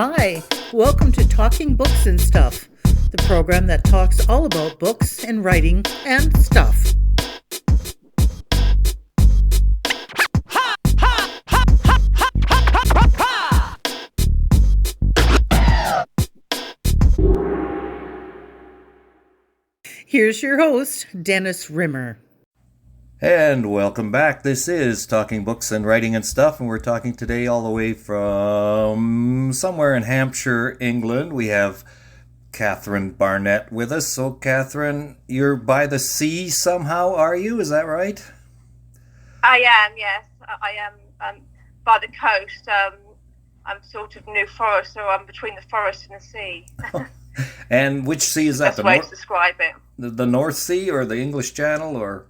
Hi, welcome to Talking Books and Stuff, the program that talks all about books and writing and stuff. Here's your host, Dennis Rimmer. And welcome back. This is Talking Books and Writing and Stuff, and we're talking today all the way from somewhere in Hampshire, England. We have Kathryn Barnett with us. So, Kathryn, you're by the sea somehow, are you? Is that right? I am, yes. I am by the coast. I'm sort of New Forest, so I'm between the forest and the sea. And which sea is that? That's the way to describe it. The North Sea or the English Channel, or?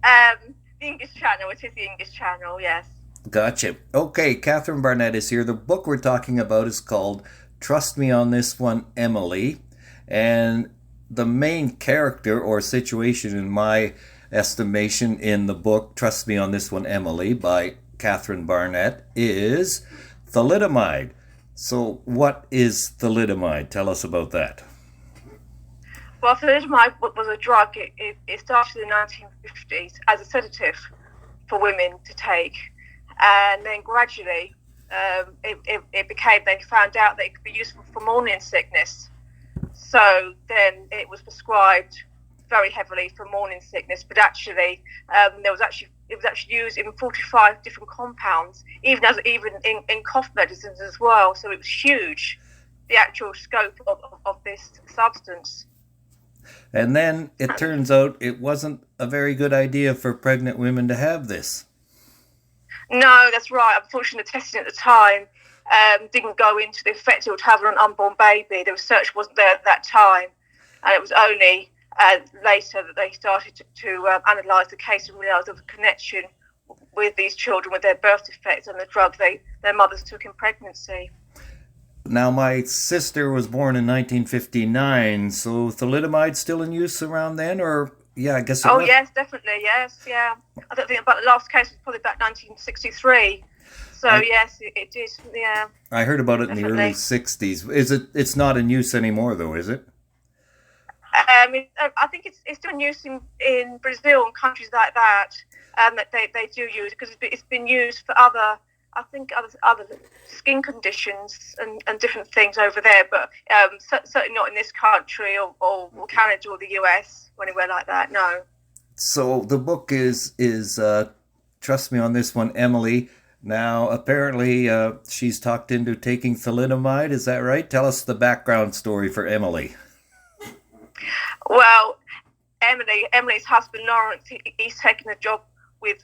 The English Channel. It is the English Channel, yes. Gotcha. Okay, Kathryn Barnett is here. The book we're talking about is called Trust Me on This One, Emily. And the main character or situation, in my estimation, in the book Trust Me on This One, Emily by Kathryn Barnett is thalidomide. So what is thalidomide? Tell us about that. Well, thalidomide was a drug. It started in the 1950s as a sedative for women to take. And then gradually it became, they found out that it could be useful for morning sickness. So then it was prescribed very heavily for morning sickness, but actually it was actually used in 45 different compounds, even in cough medicines as well. So it was huge, the actual scope of this substance. And then it turns out it wasn't a very good idea for pregnant women to have this. No, that's right. Unfortunately, the testing at the time didn't go into the effect it would have on an unborn baby. The research wasn't there at that time, and it was only later that they started to analyse the case and realise there was a connection with these children, with their birth defects and the drug their mothers took in pregnancy. Now, my sister was born in 1959, so thalidomide still in use around then, or yeah, I guess it was. Oh yes, definitely, yes, yeah. I don't think about the last case was probably about 1963. So yes, it did, yeah. I heard about it definitely. In the early 60s. Is it? It's not in use anymore, though, is it? I think it's still in use in Brazil and countries like that. That they do use it because it's been used for other skin conditions and different things over there, but certainly not in this country or Canada or the US or anywhere like that. No. So the book is Trust Me on This One, Emily. Now apparently she's talked into taking thalidomide. Is that right? Tell us the background story for Emily. Well, Emily's husband Lawrence, he's taken a job with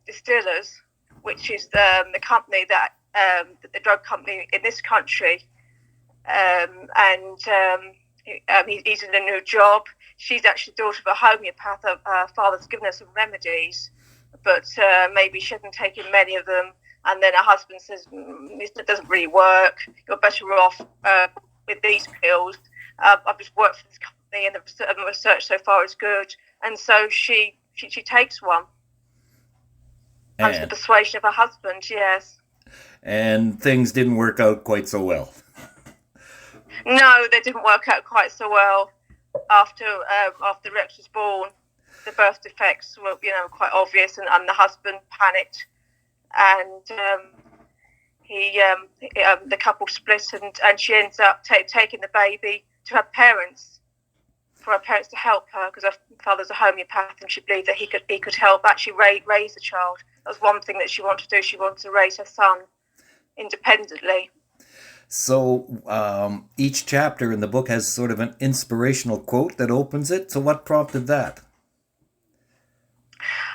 Distillers, which is the company that the drug company in this country, he's in a new job. She's actually the daughter of a homeopath. Her father's given her some remedies, but maybe she hasn't taken many of them. And then her husband says, "It doesn't really work. You're better off with these pills. I've just worked for this company, and the research so far is good." And so she takes one. Under the persuasion of her husband, yes. And things didn't work out quite so well. No, they didn't work out quite so well. After Rex was born, the birth defects were, quite obvious, and the husband panicked, and the couple split, and she ends up taking the baby to her parents, for her parents to help her, because her father's a homeopath, and she believed that he could help actually raise the child. That was one thing that she wanted to do. She wanted to raise her son independently. So each chapter in the book has sort of an inspirational quote that opens it. So what prompted that?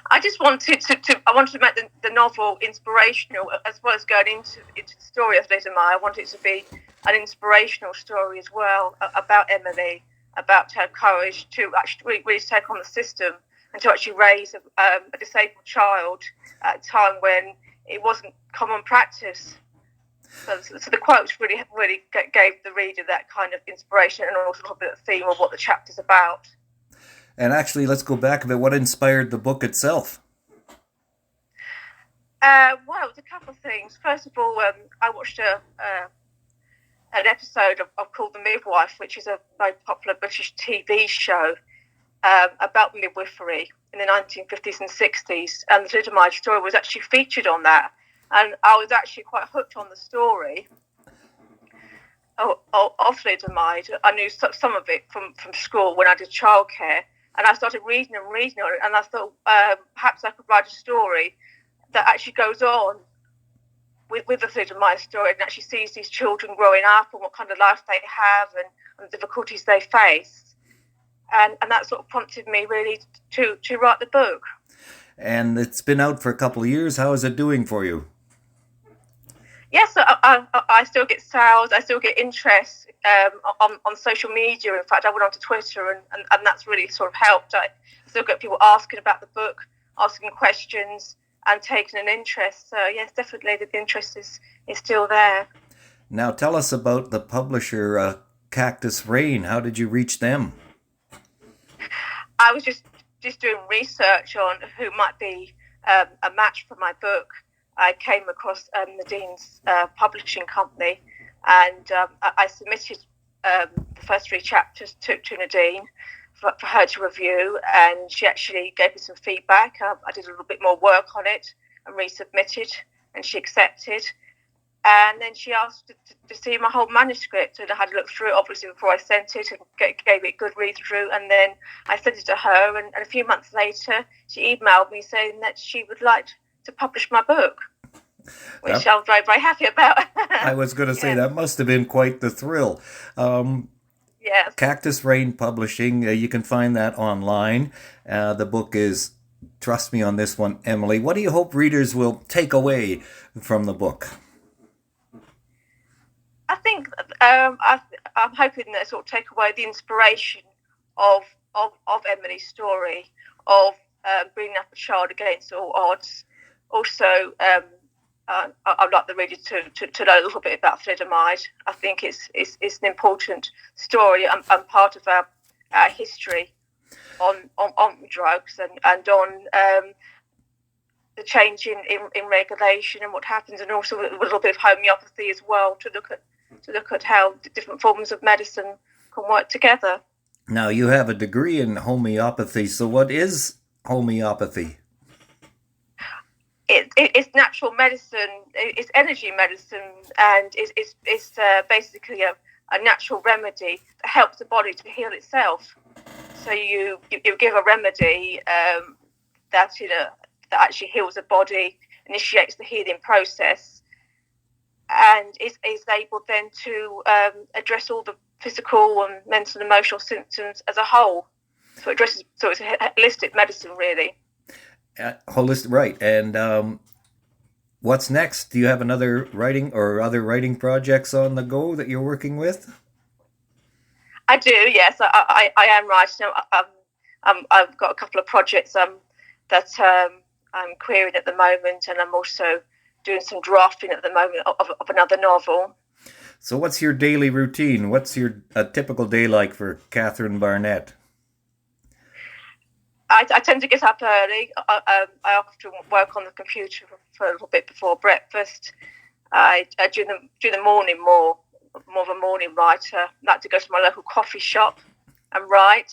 I just wanted to make the novel inspirational, as well as going into the story of thalidomide. I wanted it to be an inspirational story as well about Emily, about her courage to actually really take on the system and to actually raise a disabled child at a time when it wasn't common practice. So the quotes really gave the reader that kind of inspiration and also a bit of theme of what the chapter's about. And actually, let's go back a bit. What inspired the book itself? Well, it was a couple of things. First of all, I watched a an episode of called The Midwife, which is a very popular British TV show about midwifery in the 1950s and 60s. And the thalidomide story was actually featured on that. And I was actually quite hooked on the story of thalidomide. I knew some of it from school when I did childcare. And I started reading on it. And I thought perhaps I could write a story that actually goes on with the thalidomide story and actually sees these children growing up and what kind of life they have and the difficulties they face. And that sort of prompted me really to write the book. And it's been out for a couple of years. How is it doing for you? Yes, I still get sales. I still get interest on social media. In fact, I went onto Twitter and that's really sort of helped. I still get people asking about the book, asking questions and taking an interest. So yes, definitely the interest is still there. Now tell us about the publisher, Cactus Rain. How did you reach them? I was just doing research on who might be a match for my book. I came across Nadine's publishing company, and I submitted the first 3 chapters to Nadine for her to review, and she actually gave me some feedback. I did a little bit more work on it and resubmitted, and she accepted. And then she asked to see my whole manuscript, and I had to look through it, obviously, before I sent it, and gave it a good read through. And then I sent it to her, and a few months later, she emailed me saying that she would like to publish my book, which I was very, very happy about. I was going to say, that must have been quite the thrill. Yes. Cactus Rain Publishing, you can find that online. The book is Trust Me on This One, Emily. What do you hope readers will take away from the book? I think I'm hoping that sort of take away the inspiration of Emily's story, of bringing up a child against all odds. Also, I'd like the reader to know a little bit about thalidomide. I think it's an important story and part of our history on drugs and on the change in regulation and what happens, and also a little bit of homeopathy as well, to look at how different forms of medicine can work together. Now, you have a degree in homeopathy, so what is homeopathy? It's natural medicine, it's energy medicine, and it's basically a natural remedy that helps the body to heal itself. So you give a remedy that actually heals the body, initiates the healing process, and is able then to address all the physical and mental and emotional symptoms as a whole. So it's a holistic medicine, really. Holistic, right. And what's next? Do you have another writing or other writing projects on the go that you're working with? I do, yes. I am writing. I've got a couple of projects that I'm querying at the moment, and I'm also doing some drafting at the moment of another novel. So what's your daily routine? What's a typical day like for Kathryn Barnett? I tend to get up early. I often work on the computer for a little bit before breakfast. I do the morning more of a morning writer. I like to go to my local coffee shop and write,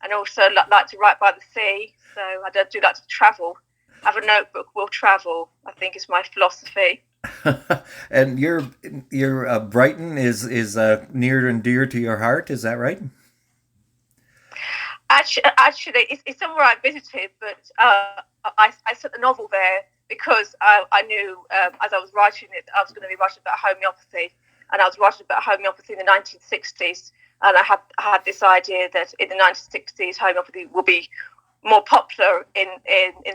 and also like to write by the sea. So I do like to travel. Have a notebook, will travel, I think is my philosophy. And your Brighton is near and dear to your heart, is that right? Actually, it's somewhere I visited, but I set the novel there because I knew as I was writing it, I was going to be writing about homeopathy, and I was writing about homeopathy in the 1960s, and I had this idea that in the 1960s homeopathy will be more popular in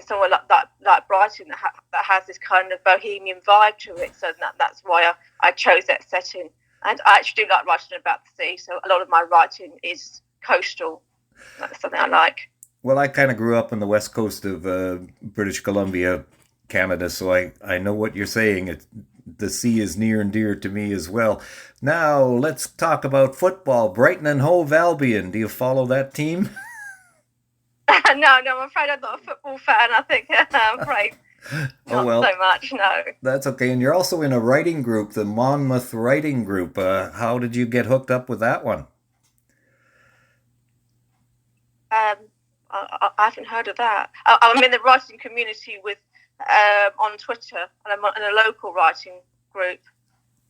somewhere like Brighton that has this kind of bohemian vibe to it. So that's why I chose that setting. And I actually do like writing about the sea, so a lot of my writing is coastal. That's something I like. Well, I kind of grew up on the west coast of British Columbia, Canada, so I know what you're saying. The sea is near and dear to me as well. Now, let's talk about football. Brighton and Hove Albion. Do you follow that team? No, I'm afraid I'm not a football fan. I think I'm afraid Oh, Not well, so much, no. that's okay. And you're also in a writing group, the Monmouth Writing Group. How did you get hooked up with that one? I haven't heard of that. I'm in the writing community with on Twitter, and I'm in a local writing group.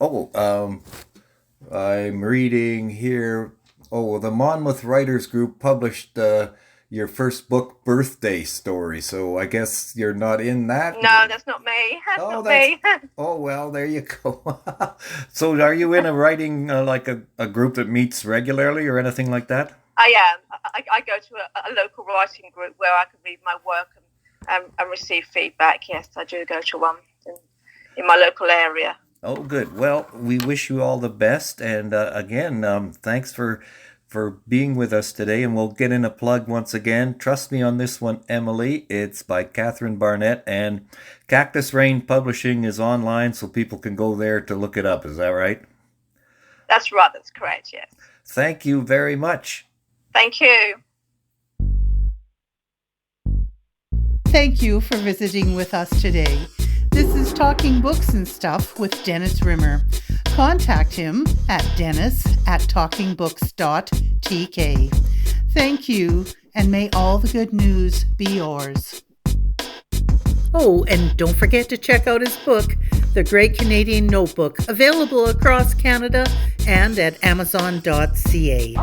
Oh, I'm reading here. Oh, the Monmouth Writers Group published your first book, Birthday Story. So I guess you're not in that? No, that's not me. Me. Oh, well, there you go. So are you in a writing, like a group that meets regularly or anything like that? I am. I go to a local writing group where I can read my work and receive feedback. Yes, I do go to one in my local area. Oh, good. Well, we wish you all the best. And again, thanks for being with us today. And we'll get in a plug once again. Trust Me on This One, Emily. It's by Kathryn Barnett. And Cactus Rain Publishing is online, so people can go there to look it up. Is that right? That's right. That's correct, yes. Thank you very much. Thank you. Thank you for visiting with us today. This is Talking Books and Stuff with Dennis Rimmer. Contact him at dennis@talkingbooks.tk. Thank you, and may all the good news be yours. Oh, and don't forget to check out his book, The Great Canadian Notebook, available across Canada and at amazon.ca.